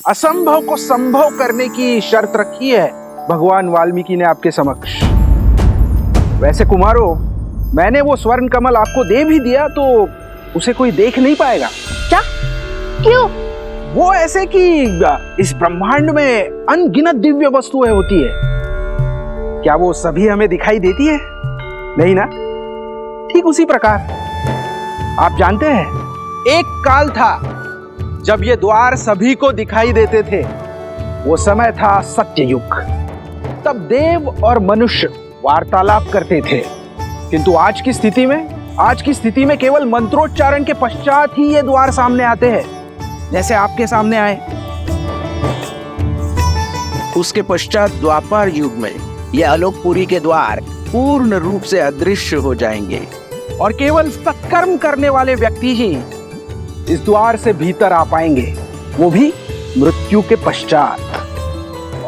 असंभव को संभव करने की शर्त रखी है भगवान वाल्मीकि ने आपके समक्ष। वैसे कुमारों, मैंने वो स्वर्ण कमल आपको दे भी दिया तो उसे कोई देख नहीं पाएगा। क्या? क्यों? वो ऐसे कि इस ब्रह्मांड में अनगिनत दिव्य वस्तुएं होती है, क्या वो सभी हमें दिखाई देती है? नहीं ना? ठीक उसी प्रकार आप जानते हैं, एक काल था जब ये द्वार सभी को दिखाई देते थे। वो समय था सत्ययुग। तब देव और मनुष्य वार्तालाप करते थे, किंतु आज की स्थिति में केवल मंत्रोच्चारण के पश्चात ही ये द्वार सामने आते हैं, जैसे आपके सामने आए। उसके पश्चात द्वापर युग में ये आलोकपुरी के द्वार पूर्ण रूप से अदृश्य हो जाएंगे और केवल सत्कर्म करने वाले व्यक्ति ही इस द्वार से भीतर आ पाएंगे, वो भी मृत्यु के पश्चात।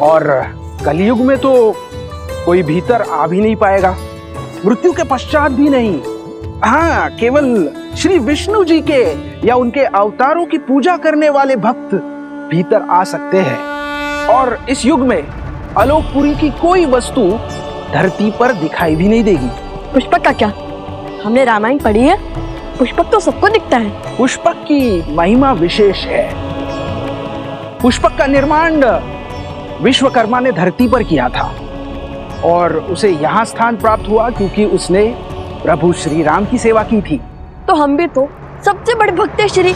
और कलयुग में तो कोई भीतर आ भी नहीं पाएगा, मृत्यु के पश्चात भी नहीं। हाँ, केवल श्री विष्णु जी के या उनके अवतारों की पूजा करने वाले भक्त भीतर आ सकते हैं। और इस युग में आलोकपुरी की कोई वस्तु धरती पर दिखाई भी नहीं देगी। पुष्पक का क्या? हमने रामायण पढ़ी है, पुष्पक तो सबको दिखता है। पुष्पक की महिमा विशेष है। पुष्पक का निर्माण विश्वकर्मा ने धरती पर किया था और उसे यहाँ स्थान प्राप्त हुआ क्योंकि उसने प्रभु श्री राम की सेवा की थी। तो हम भी तो सबसे बड़े भक्त हैं श्री।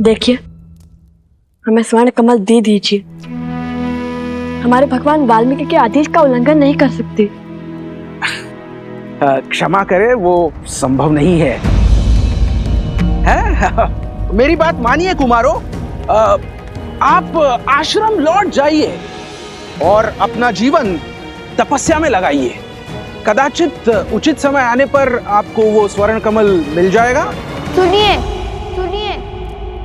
देखिए, हमें स्वर्ण कमल दे दीजिए। हमारे भगवान वाल्मीकि के आदेश का उल्लंघन नहीं कर सकते। क्षमा करें, वो संभव नहीं है। मेरी बात मानिए कुमारों, आप आश्रम लौट जाइए और अपना जीवन तपस्या में लगाइए। कदाचित उचित समय आने पर आपको वो स्वर्ण कमल मिल जाएगा। सुनिए,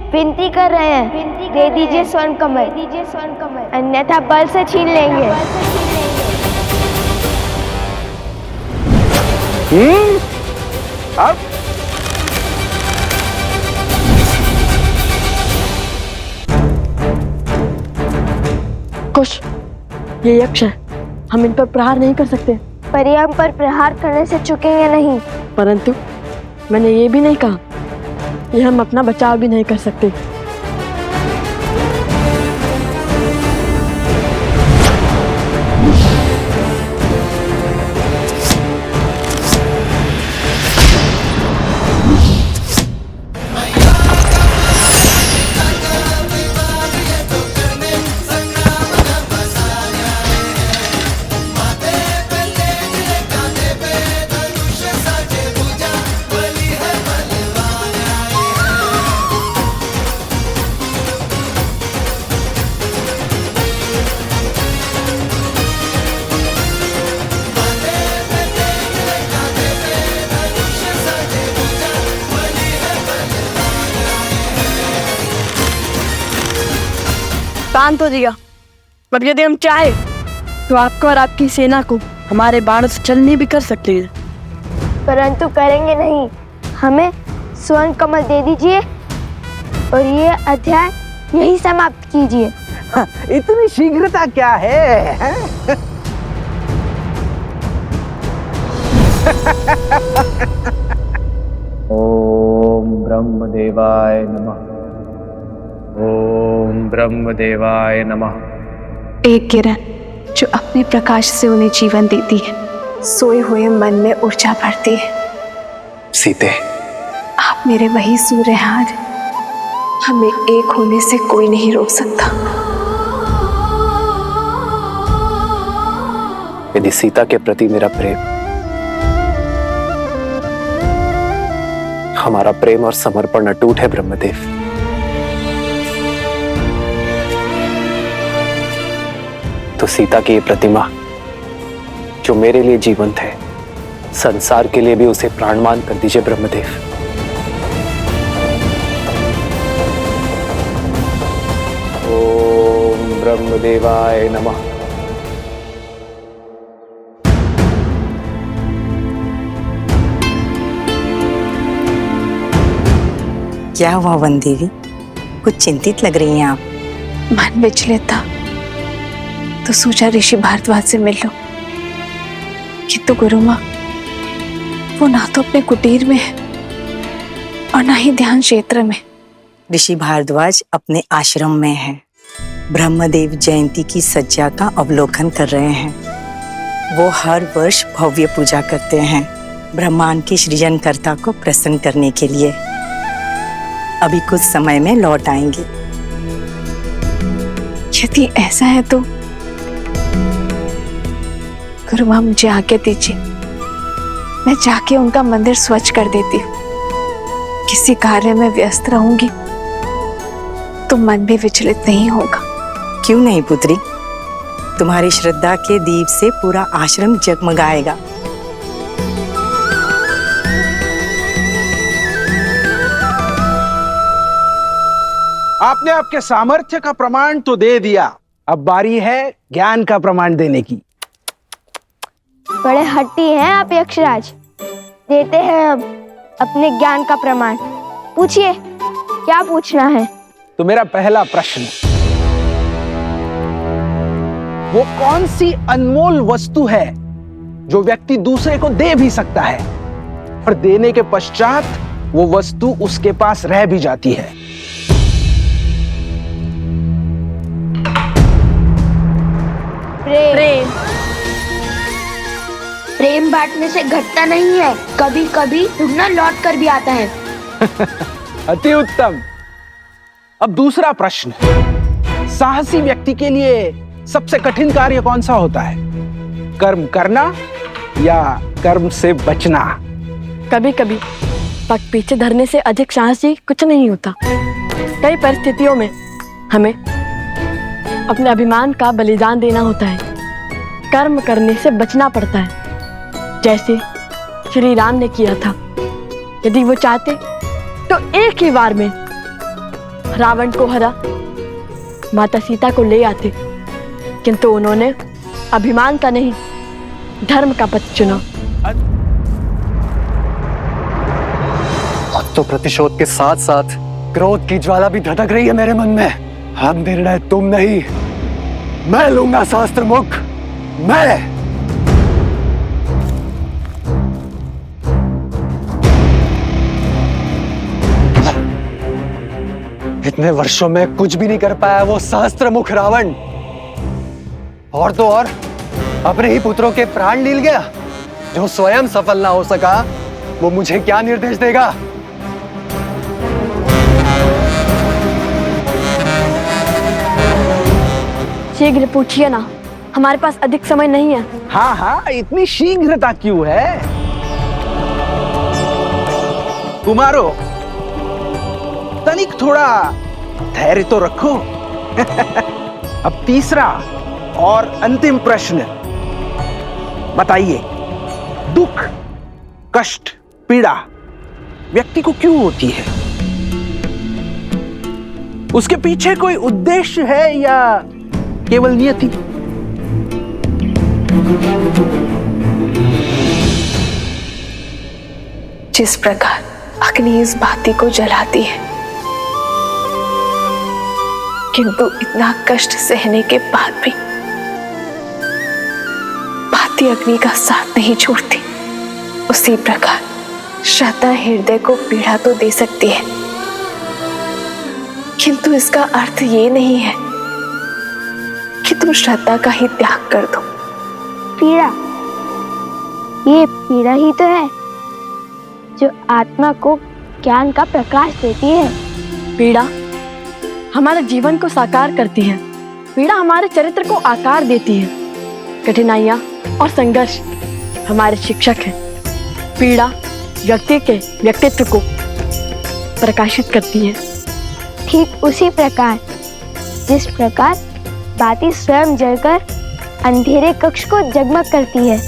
विनती कर रहे हैं, दे दीजिए स्वर्ण कमल, अन्यथा बल से छीन लेंगे। अब कुछ ये यक्ष है, हम इन पर प्रहार नहीं कर सकते। पर ये हम पर प्रहार करने से चुकेंगे नहीं। परंतु मैंने ये भी नहीं कहा कि हम अपना बचाव भी नहीं कर सकते। शांत हो जिया। अब यदि हम चाहे तो आपको और आपकी सेना को हमारे बाणों से चलनी भी कर सकते हैं, परंतु करेंगे नहीं। हमें स्वर्ण कमल दे दीजिए और ये अध्याय यही समाप्त कीजिए। इतनी शीघ्रता क्या है? ओम ब्रह्मदेवाय नमः। ओम ब्रह्मदेवाय नमः। एक किरण जो अपने प्रकाश से उन्हें जीवन देती है, सोए हुए मन में ऊर्जा भरती है। सीते, आप मेरे वही सूर्य हैं, हमें एक होने से कोई नहीं रोक सकता। यदि सीता के प्रति मेरा प्रेम, हमारा प्रेम और समर्पण अटूट है ब्रह्मदेव, तो सीता की ये प्रतिमा जो मेरे लिए जीवंत है, संसार के लिए भी उसे प्राणमान कर दीजिए ब्रह्मदेव। ओम ब्रह्मदेवाय नमः। क्या हुआ वन देवी, कुछ चिंतित लग रही हैं आप। मन विचलित था तो सोचा ऋषि भारद्वाज से मिल लो, किंतु गुरु माँ वो ना तो अपने कुटीर में है और ना ही ध्यान क्षेत्र में। ऋषि भारद्वाज अपने आश्रम में है, ब्रह्मदेव जयंती की सज्जा का अवलोकन कर रहे हैं। वो हर वर्ष भव्य पूजा करते हैं ब्रह्मांड के सृजनकर्ता को प्रसन्न करने के लिए। अभी कुछ समय में लौट आएंगे। यदि ऐसा है तो गुरु माँ मुझे आज्ञा दीजिए, मैं जाके उनका मंदिर स्वच्छ कर देती हूँ। किसी कार्य में व्यस्त रहूंगी तो मन भी विचलित नहीं होगा। क्यों नहीं पुत्री, तुम्हारी श्रद्धा के दीप से पूरा आश्रम जगमगाएगा। आपने आपके सामर्थ्य का प्रमाण तो दे दिया, अब बारी है ज्ञान का प्रमाण देने की। बड़े हट्टी हैं आप यक्षराज, देते हैं अब अपने ज्ञान का प्रमाण। पूछिए, क्या पूछना है? तो मेरा पहला प्रश्न, वो कौन सी अनमोल वस्तु है जो व्यक्ति दूसरे को दे भी सकता है और देने के पश्चात वो वस्तु उसके पास रह भी जाती है? प्रेम। प्रेम बांटने से घटता नहीं है, कभी कभी दुगना लौट कर भी आता है। अति उत्तम। अब दूसरा प्रश्न, साहसी व्यक्ति के लिए सबसे कठिन कार्य कौन सा होता है? कर्म करना या कर्म से बचना? कभी कभी पग पीछे धरने से अधिक साहसी कुछ नहीं होता। कई परिस्थितियों में हमें अपने अभिमान का बलिदान देना होता है, कर्म करने से बचना पड़ता है, जैसे श्री राम ने किया था। यदि वो चाहते तो एक ही बार में रावण को हरा माता सीता को ले आते, किंतु उन्होंने अभिमान का नहीं धर्म का पथ चुना। अब तो प्रतिशोध के साथ साथ क्रोध की ज्वाला भी धधक रही है मेरे मन में। अब निर्णय तुम नहीं, मैं लूंगा शास्त्र मुख, मैं। इतने वर्षों में कुछ भी नहीं कर पाया वो शास्त्र मुख रावण, और तो और अपने ही पुत्रों के प्राण लील गया। जो स्वयं सफल ना हो सका वो मुझे क्या निर्देश देगा? शीघ्र पूछिए ना, हमारे पास अधिक समय नहीं है। हाँ हाँ, इतनी शीघ्रता क्यों है? कुमारो, तनिक थोड़ा धैर्य तो रखो। अब तीसरा और अंतिम प्रश्न, बताइए, दुख, कष्ट, पीड़ा व्यक्ति को क्यों होती है? उसके पीछे कोई उद्देश्य है या केवल नियति? जिस प्रकार अग्नि इस बाती को जलाती है, किंतु इतना कष्ट सहने के बाद भी बाती अग्नि का साथ नहीं छोड़ती, उसी प्रकार श्रद्धा हृदय को पीड़ा तो दे सकती है, किंतु इसका अर्थ ये नहीं है कि तुम श्रद्धा का ही त्याग कर दो। पीड़ा, ये पीड़ा ही तो है जो आत्मा को ज्ञान का प्रकाश देती है। पीड़ा हमारे जीवन को साकार करती है, पीड़ा हमारे चरित्र को आकार देती है। कठिनाइयाँ और संघर्ष हमारे शिक्षक हैं। पीड़ा व्यक्ति के व्यक्तित्व को प्रकाशित करती है। ठीक उसी प्रकार जिस प्रकार बाती स्वयं जलकर अंधेरे कक्ष को जगमग करती है।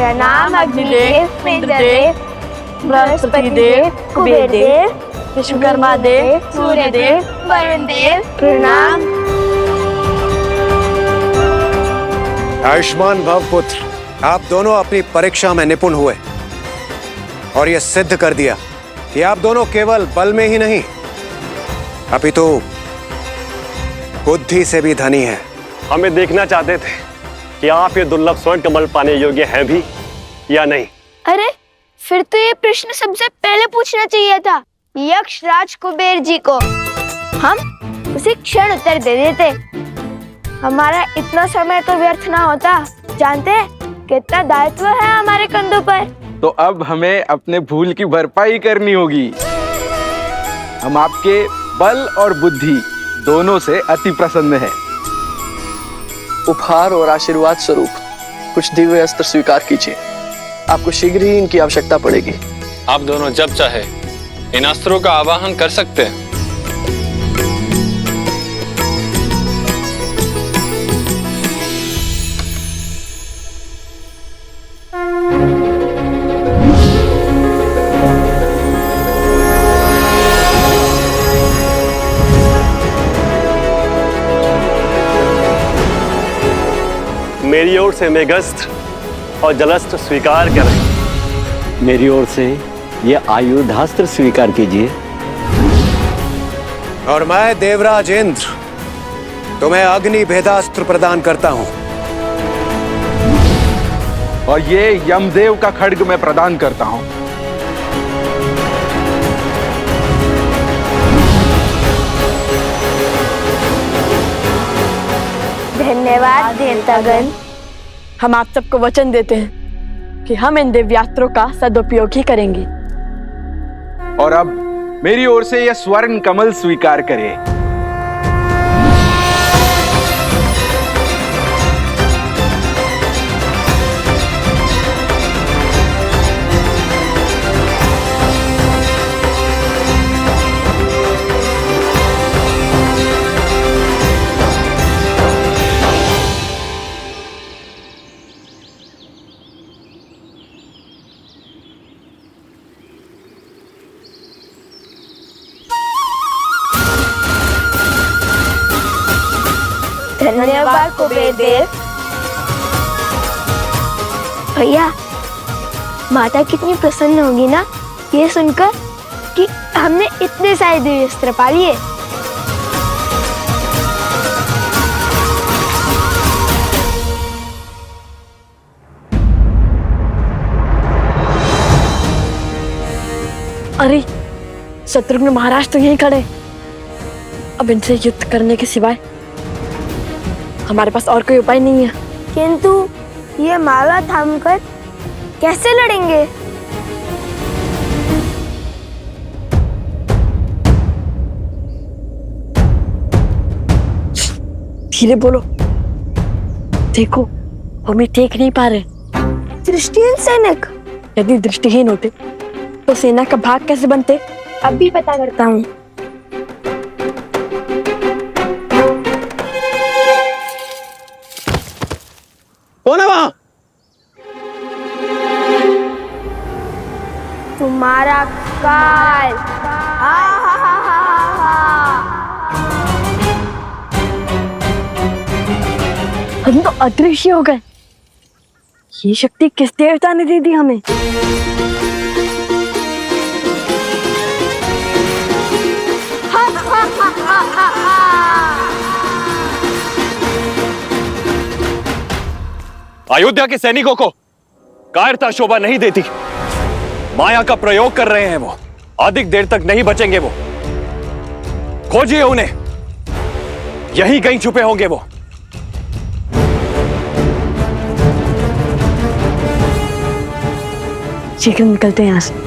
प्रणाम अग्निदेव, इंद्रदेव, बृहस्पति देव, कुबेर देव, विश्वकर्मा देव, सूर्य देव, वरुण देव, प्रणाम। आयुष्मान भव पुत्र, आप दोनों अपनी परीक्षा में निपुण हुए और ये सिद्ध कर दिया कि आप दोनों केवल बल में ही नहीं अपितु बुद्धि से भी धनी हैं। हमें देखना चाहते थे कि आप ये दुर्लभ स्वर्ण कमल पाने योग्य हैं भी या नहीं। अरे फिर तो ये प्रश्न सबसे पहले पूछना चाहिए था यक्ष राज कुबेर जी को। हम उसी क्षण उत्तर दे देते। हमारा इतना समय तो व्यर्थ ना होता। जानते हैं कितना दायित्व है हमारे कंधों पर। तो अब हमें अपने भूल की भरपाई करनी होगी। हम आपके बल और बुद्धि दोनों से अति प्रसन्न हैं। उपहार और आशीर्वाद स्वरूप कुछ दिव्य अस्त्र स्वीकार कीजिए। आपको शीघ्र ही इनकी आवश्यकता पड़ेगी। आप दोनों जब चाहे इन अस्त्रों का आवाहन कर सकते हैं। मेरी ओर से मेघस्त्र और जलस्त्र स्वीकार करें। मेरी ओर से ये आयुधास्त्र स्वीकार कीजिए। और मैं देवराज इंद्र तुम्हें अग्नि भेदास्त्र प्रदान करता हूं। और ये यमदेव का खड्ग मैं प्रदान करता हूं। धन्यवाद देवतागण। हम आप सबको वचन देते हैं कि हम इन दिव्यास्त्रों का सदुपयोग ही करेंगे। और अब मेरी ओर से यह स्वर्ण कमल स्वीकार करें। धन्यवाद कुबेर देव। भैया माता कितनी प्रसन्न होगी ना ये सुनकर कि हमने इतने सारे दिव्य अस्त्र पा लिए। अरे शत्रुघ्न महाराज तो यहीं खड़े। अब इनसे युद्ध करने के सिवाय हमारे पास और कोई उपाय नहीं है। किंतु ये माला थामकर कैसे लड़ेंगे? धीरे बोलो। देखो हम देख नहीं पा रहे। दृष्टिहीन सैनिक। यदि दृष्टिहीन होते तो सेना का भाग कैसे बनते? अभी पता करता हूँ। कौन है वहां? तुम्हारा काल। हम तो अदृश्य हो गए। ये शक्ति किस देवता ने दे दी हमें? अयोध्या के सैनिकों को कायरता शोभा नहीं देती। माया का प्रयोग कर रहे हैं वो। अधिक देर तक नहीं बचेंगे वो। खोजिए उन्हें। यहीं कहीं छुपे होंगे वो। शीघ्र निकलते हैं यहाँ से।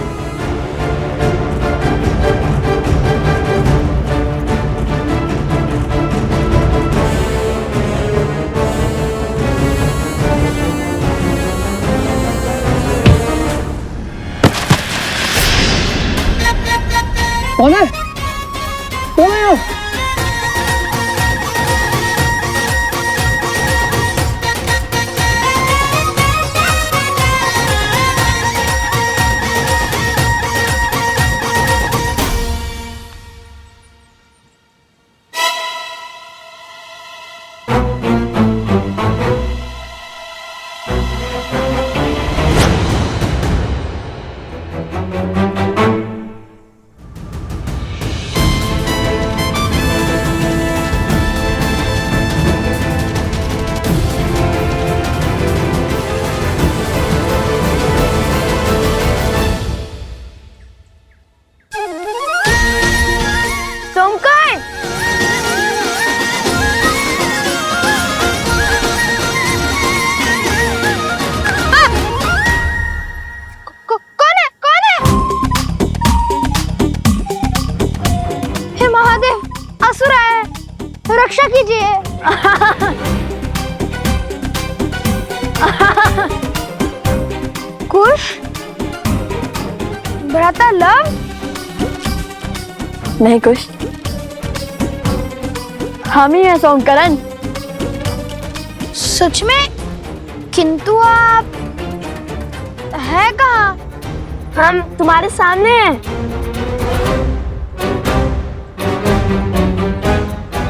कौन है? कौन है? रक्षा कीजिए। कुश, भ्राता लव? नहीं कुछ, हम ही हैं सोमकरण। सच में? किंतु आप है कहाँ? हम तुम्हारे सामने हैं।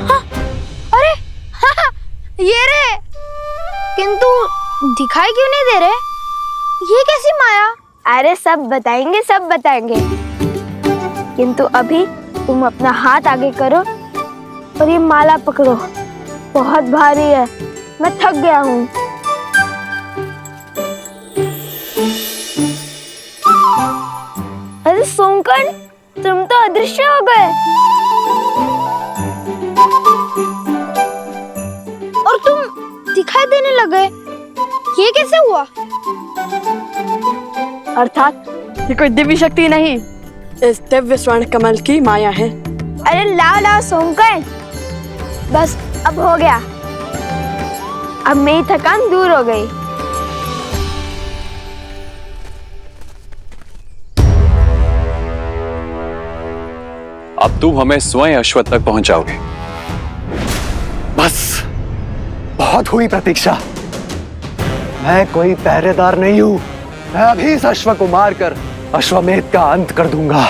हाँ, अरे हाँ, ये रहे। किंतु दिखाई क्यों नहीं दे रहे? ये कैसी माया? अरे सब बताएंगे, सब बताएंगे। किंतु अभी तुम अपना हाथ आगे करो और ये माला पकड़ो। बहुत भारी है, मैं थक गया हूँ। अरे सोमकर्ण, तुम तो अदृश्य हो गए और तुम दिखाई देने लगे। ये कैसे हुआ? अर्थात ये कोई दिव्य शक्ति नहीं, इस दिव्य स्वर्ण कमल की माया है। अरे लाओ लाओ सोमकर्ण, बस अब हो गया। अब मेरी थकान दूर हो गई। अब तुम हमें स्वयं अश्वत्थ तक पहुंचाओगे। बस बहुत हुई प्रतीक्षा। मैं कोई पहरेदार नहीं हूं। मैं अभी इस अश्व को मारकर अश्वमेध का अंत कर दूंगा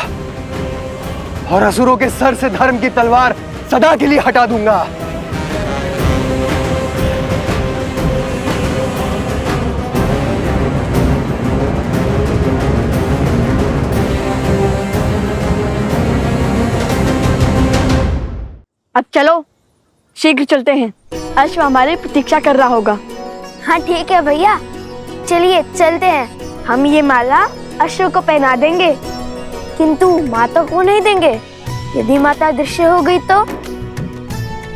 और असुरों के सर से धर्म की तलवार सदा के लिए हटा दूंगा। अब चलो, शीघ्र चलते हैं। अश्व हमारी प्रतीक्षा कर रहा होगा। हाँ ठीक है भैया, चलिए चलते हैं। हम ये माला अश्व को पहना देंगे, किंतु माता को नहीं देंगे। यदि माता दृश्य हो गई तो?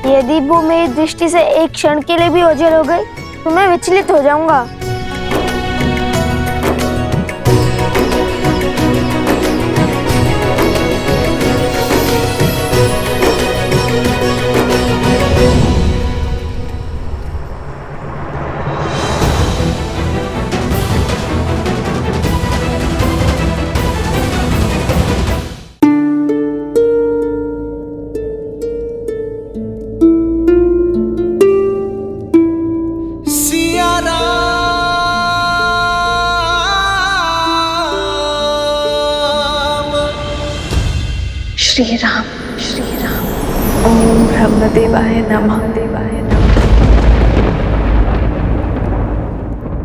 यदि वो मेरी दृष्टि से एक क्षण के लिए भी ओझल हो गई तो मैं विचलित हो जाऊंगा। श्री राम, श्री राम। ओम ब्रह्मदेवाय नमः, देवाय नमः।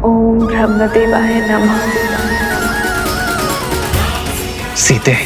ओम ब्रह्मदेवाय नमः। सीते,